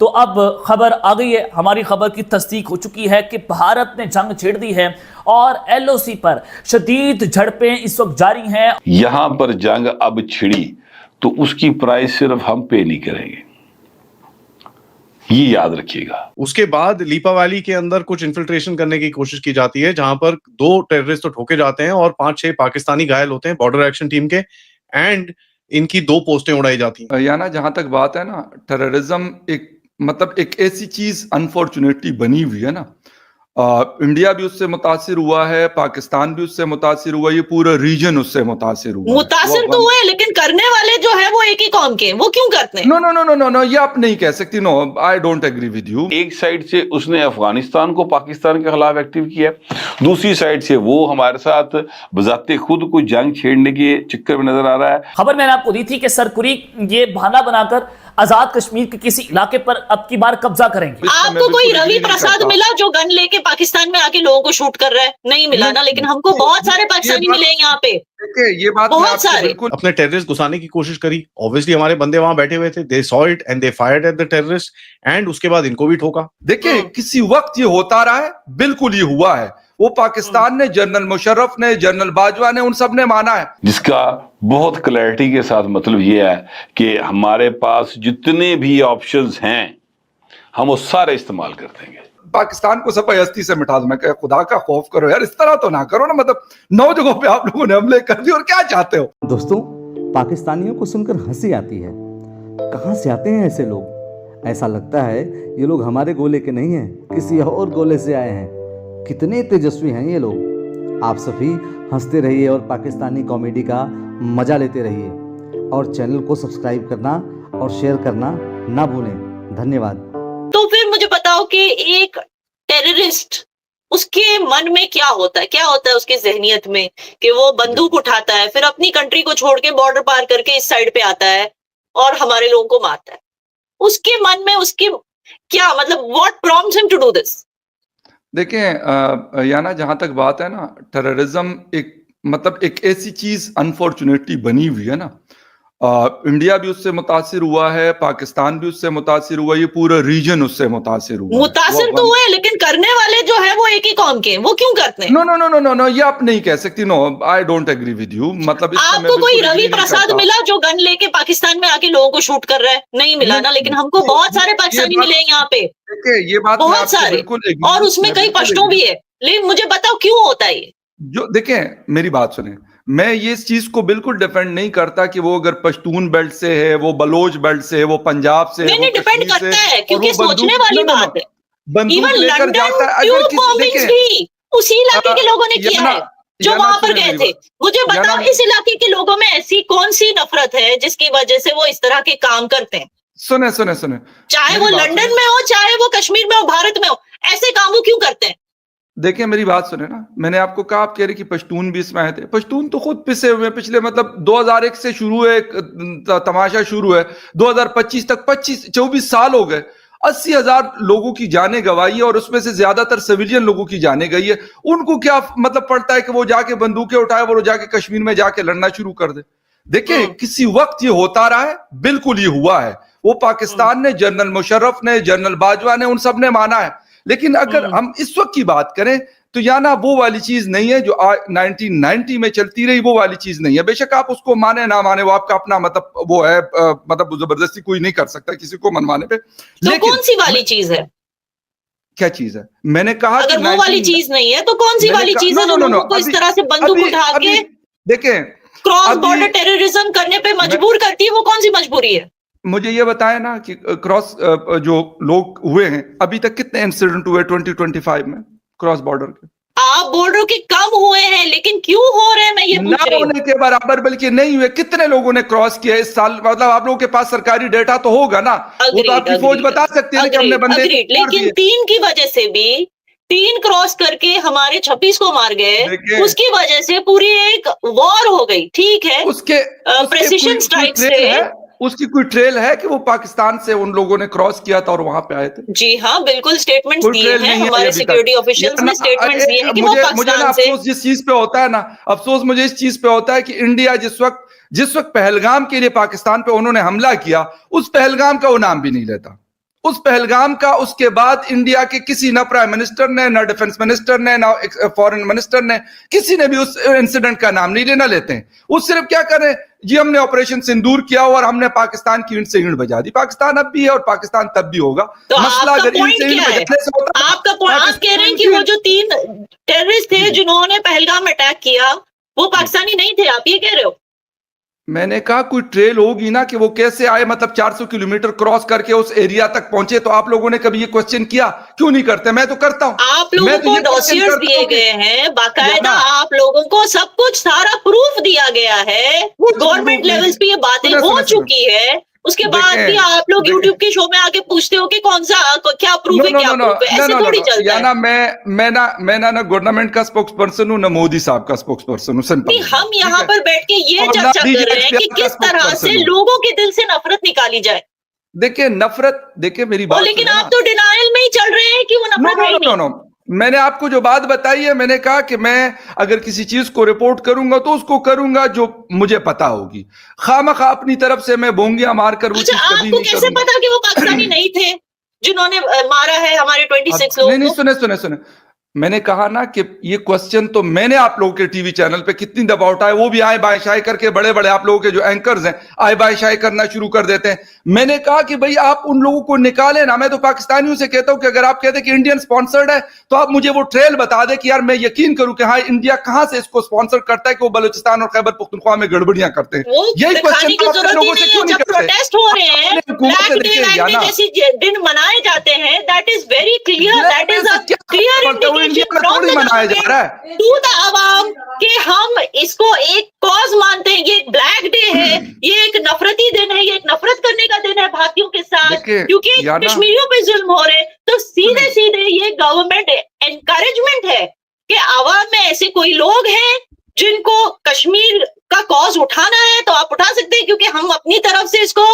तो अब खबर आ गई है, हमारी खबर की तस्दीक हो चुकी है कि भारत ने जंग छेड़ दी है और एलओसी पर शदीद झड़पें इस वक्त जारी हैं। यहां पर जंग अब छिड़ी तो उसकी प्राइस सिर्फ हम पे नहीं करेंगे, ये याद रखिएगा। उसके बाद लीपा वैली के अंदर कुछ इन्फिल्ट्रेशन करने की कोशिश की जाती है, जहां पर 2 टेररिस्ट तो ठोके जाते हैं और 5-6 पाकिस्तानी घायल होते हैं बॉर्डर एक्शन टीम के, एंड इनकी 2 पोस्टें उड़ाई जाती हैं। या ना, जहां तक बात है ना, टेररिज्म एक ऐसी चीज अनफॉर्चुनेटली बनी हुई है ना, इंडिया भी उससे मुतासिर हुआ है, पाकिस्तान भी उससे मुतासिर हुआ, ये पूरा रीजन उससे मुतासिर हुआ। मुतासिर तो हुए, लेकिन करने वाले जो है वो एक ही कौम के, वो क्यों करते हैं? No no no no no no, ये आप नहीं कह सकती। No, I don't agree with you. एक साइड से उसने अफगानिस्तान को पाकिस्तान के खिलाफ एक्टिव किया, दूसरी साइड से वो हमारे साथ बजाते खुद कोई जंग छेड़ने के चक्कर में नजर आ रहा है। खबर मैंने आपको दी थी कि सरकुरी ये बहाना बनाकर आजाद कश्मीर के किसी इलाके पर अब की बार कब्जा करेंगे। आपको कोई रवि प्रसाद मिला जो गन लेके पाकिस्तान में आके लोगों को शूट कर रहा है? नहीं मिला ना, लेकिन हमको बहुत सारे पाकिस्तानी मिले यहाँ पे। देखिए, ये बात बहुत सारे अपने टेररिस्ट घुसाने की कोशिश करी, ऑब्वियसली हमारे बंदे वहां बैठे हुए थे, they saw it and they fired at the terrorist, and उसके बाद इनको भी ठोका। देखिए, किसी वक्त ये होता रहा है, बिल्कुल ये हुआ है। वो पाकिस्तान ने, जनरल मुशर्रफ ने, जनरल बाजवा ने, उन सब ने माना है। जिसका बहुत क्लैरिटी के साथ मतलब ये है कि हमारे पास जितने भी ऑप्शंस हैं हम वो सारे इस्तेमाल कर देंगे। पाकिस्तान को सफाई हस्ती से मिटा दो। मैं कह, खुदा का खौफ करो यार, इस तरह तो ना करो ना। मतलब 9 जगहों पे आप लोगों ने हमले कर दिए और क्या चाहते हो? दोस्तों, पाकिस्तानियों को सुनकर हंसी आती है। कहां से आते हैं ऐसे लोग? ऐसा लगता है ये लोग हमारे गोले के नहीं हैं, किसी और गोले से आए हैं। कितने तेजस्वी हैं ये लोग। आप सभी हंसते रहिए और पाकिस्तानी कॉमेडी का मजा लेते रहिए, और चैनल को सब्सक्राइब करना और शेयर करना ना भूलें। धन्यवाद। तो फिर मुझे बताओ कि एक टेररिस्ट, उसके मन में क्या होता है उसकी जहनियत में, कि वो बंदूक उठाता है, फिर अपनी कंट्री को छोड़ के बॉर्डर पार करके इस साइड पे आता है और हमारे लोगों को मारता है। उसके मन में उसके क्या मतलब, what prompts him to do this? देखें, या ना, जहां तक बात है ना, टेररिज्म एक ऐसी चीज अनफॉर्चुनेटली बनी हुई है ना, इंडिया भी उससे मुतासिर हुआ है, पाकिस्तान भी उससे मुतासिर हुआ, ये पूरा रीजन उससे मुतासिर हुआ। मुतासिर तो हुए, लेकिन करने वाले जो है वो एक ही कौम के, वो क्यों करते हैं? No no no no no no, ये आप नहीं कह सकती। No, I don't agree with you. मतलब आपको कोई रवि प्रसाद मिला जो गन लेके पाकिस्तान में आके लोगों को शूट कर रहा है? नहीं मिला ना, लेकिन हमको बहुत सारे पाकिस्तानी मिले यहाँ पे। देखिए, ये बात बहुत सारे, और उसमें कई पश्तो भी है। लेकिन मुझे बताओ क्यों होता है ये? जो देखें, मेरी बात सुने, मैं ये इस चीज को बिल्कुल डिफेंड नहीं करता कि वो अगर पश्तून बेल्ट से है, वो बलोच बेल्ट से है, वो पंजाब से है, नहीं, डिपेंड करता है, क्योंकि सोचने वाली बात है। बंदूक लेकर जाता है। अगर किसी भी उसी इलाके के लोगों ने किया है जो वहां पर गए थे। मुझे बताओ, इस इलाके के लोगों में ऐसी कौन सी नफरत है जिसकी वजह से वो इस तरह के काम करते हैं? सुने, चाहे वो लंदन में हो, चाहे वो कश्मीर में हो, भारत में हो, ऐसे काम वो क्यों करते हैं? देखिए, मेरी बात सुने ना, मैंने आपको कहा, आप कह रहे कि पश्तून भी इसमें आए थे। पश्तून तो खुद पिसे हुए हैं। पिछले मतलब 2001 से शुरू है, तमाशा शुरू है, 2025 तक 24 साल हो गए। 80,000 लोगों की जानें गंवाई है, और उसमें से ज्यादातर सिविलियन लोगों की जानें गई है। उनको क्या मतलब पड़ता है कि वो जाके बंदूकें उठाए, वो जाके कश्मीर में जाके लड़ना शुरू कर दे? देखिए, किसी वक्त ये होता रहा है, बिल्कुल ये हुआ है। वो पाकिस्तान ने, जनरल मुशर्रफ ने, जनरल बाजवा ने, उन सब ने माना है। लेकिन अगर हम इस वक्त की बात करें तो या ना, वो वाली चीज नहीं है जो 1990 में चलती रही, वो वाली चीज नहीं है। बेशक आप उसको माने ना माने, वो आपका अपना मतलब वो है, मतलब जबरदस्ती कोई नहीं कर सकता किसी को मनवाने पे। तो कौन सी वाली चीज है? क्या चीज है? मैंने कहा अगर वो वाली चीज नहीं है तो कौन सी वाली चीज है जो लोगों को इस तरह से बंदूक उठा के देखें, क्रॉस बॉर्डर टेररिज्म करने पे मजबूर करती है? वो कौन सी मजबूरी है? मुझे ये बताया ना कि क्रॉस जो लोग हुए हैं, अभी तक कितने इंसिडेंट हुए 2025 में क्रॉस बॉर्डर के? आप बोल रहे हो कि कम हुए हैं, लेकिन क्यों हो रहे हैं, मैं ये पूछ रही हूं। होने के बराबर बल्कि नहीं हुए। कितने लोगों ने क्रॉस किया इस साल? मतलब आप लोगों के पास सरकारी डेटा तो होगा ना, वो तो आपकी फौज बता सकती है कि हमने बंदे। लेकिन 3 की वजह से भी, 3 क्रॉस करके हमारे 26 को मार गए, उसकी वजह से पूरी एक वॉर हो गई। ठीक है, उसके प्रेसिशन स्ट्राइक से उसकी कोई ट्रेल है कि वो पाकिस्तान से उन लोगों ने क्रॉस किया था और वहां पे आए थे? जी हाँ, बिल्कुल स्टेटमेंट्स दिए हैं हमारे सिक्योरिटी ऑफिशियल्स ने, स्टेटमेंट्स दिए हैं कि वो पाकिस्तान से। अफसोस जिस चीज पे होता है ना, अफसोस मुझे इस चीज पे होता है कि इंडिया जिस वक्त पहलगाम के लिए पाकिस्तान पे उन्होंने हमला किया, उस पहलगाम का वो नाम भी नहीं लेता। उस पहलगाम का उसके बाद इंडिया के किसी ना प्राइम मिनिस्टर ने, ना डिफेंस मिनिस्टर ने, ना फॉरेन मिनिस्टर ने, किसी ने भी उस इंसिडेंट का नाम नहीं लेना लेते हैं। वो सिर्फ क्या करें जी, हमने ऑपरेशन सिंदूर किया और हमने पाकिस्तान की ईंट से ईंट बजा दी। पाकिस्तान अब भी है और पाकिस्तान तब भी होगा। तो मसला आपका अगर ईंट पॉइंट से ईंट क्या है? बजाने से होता, आपका पॉइंट, आप कह रहे हैं कि वो जो 3 टेररिस्ट थे जिन्होंने पहलगाम अटैक किया वो पाकिस्तानी नहीं थे, आप ये कह रहे हो? मैंने कहा कोई ट्रेल होगी ना कि वो कैसे आए, मतलब 400 किलोमीटर क्रॉस करके उस एरिया तक पहुंचे। तो आप लोगों ने कभी ये क्वेश्चन किया? क्यों नहीं करते? मैं तो करता हूं। आप लोगों मैं तो को ये question डॉसियर्स करता दिए हूं कि- गए हैं बाकायदा, ना। आप लोगों को सब कुछ सारा प्रूफ दिया गया है, कुछ गवर्नमेंट proof नहीं। लेवल्स पे ये बातें सुने, हो सुने, सुने। चुकी है। उसके बाद देखें, भी आप लोग देखें। यूट्यूब के शो में आके पूछते हो कि कौन सा क्या प्रूफ है, क्या प्रूफ है, ऐसे थोड़ी चलता है। ना मैं ना गवर्नमेंट का स्पोक्स पर्सन हूं, ना मोदी साहब का स्पोक्स पर्सन हूं। सिंपल। नहीं, हम यहाँ पर बैठ के ये और ना चर्चा DJ कर रहे हैं कि XPR का किस तरह से spokesperson हूं। लोगों के दिल से नफरत निकाली जाए। देखिए नफरत, देखिए मेरी और बात लेकिन सुने आप ना। तो डिनायल में ही चल रहे हैं कि वो नो नफरत है ही नो नो नहीं। नो, मैंने आपको जो बात बताई है, मैंने कहा कि मैं अगर किसी चीज को रिपोर्ट करूंगा तो उसको करूंगा जो मुझे पता होगी। खामखा अपनी तरफ से मैं बोंगियां मारकर वो अच्छा, चीज कभी आपको नहीं कैसे करूंगा। पता कि वो पाकिस्तानी नहीं थे जिन्होंने मारा है हमारे 26 नहीं लोगों नहीं, को? सुने सुने, मैंने कहा ना कि ये क्वेश्चन तो मैंने आप लोगों के टीवी चैनल पे कितनी दफा उठाया, वो भी आए बाय शाय करके, बड़े बड़े आप लोगों के जो एंकर्स हैं आए बाय शाय करना शुरू कर देते हैं। मैंने कहा कि भाई आप उन लोगों को निकाले ना। मैं तो पाकिस्तानियों से कहता हूं कि अगर आप कहते कि इंडियन स्पॉन्सर्ड है तो आप मुझे वो ट्रेल बता दे कि यार मैं यकीन करूं कि हाँ इंडिया कहां से इसको स्पॉन्सर करता है कि वो बलूचिस्तान और खैबर पख्तूनख्वा में गड़बड़ियां करते हैं। वो यही दिखाने क्वेश्चन की आप अपने जरूरत ही लोगों से नहीं क्यों है। नहीं जब करते? प्रोटेस्ट हो रहे हैं, अपने हुकूमत से ब्लैक डे देखिए वैन डे ना। जैसी दिन मनाए जाते हैं, that is very clear, that is a clear India में इंडिकेशन थोड़ी मनाया जा रहा है। टू द अवाम कि हम इसको एक कॉज मानते हैं। ये एक ब्लैक डे है, ये एक नफरती दिन है, ये एक नफरत करने का दिन है भारतीयों के साथ, देखिए, क्योंकि याना- कश्मीरियों पे जुल्म हो रहे हैं। तो सीधे सीधे ये गवर्नमेंट एनकरेजमेंट है कि अवाम में ऐसे कोई लोग हैं जिनको कश्मीर का कॉज उठाना है तो आप उठा सकते हैं, क्योंकि हम अपनी तरफ से इसको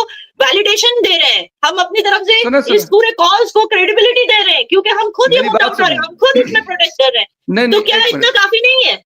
वैलिडेशन दे रहे हैं, हम अपनी तरफ से सुनो, सुनो। इस पूरे कॉज को क्रेडिबिलिटी दे रहे हैं, क्योंकि हम खुद ये मेरी मुद्दा बात उठा रहे हैं, सुनो। हम खुद इसमें प्रोटेस्ट कर रहे हैं। नहीं तो नहीं, क्या एक इतना मिनट। काफी नहीं है?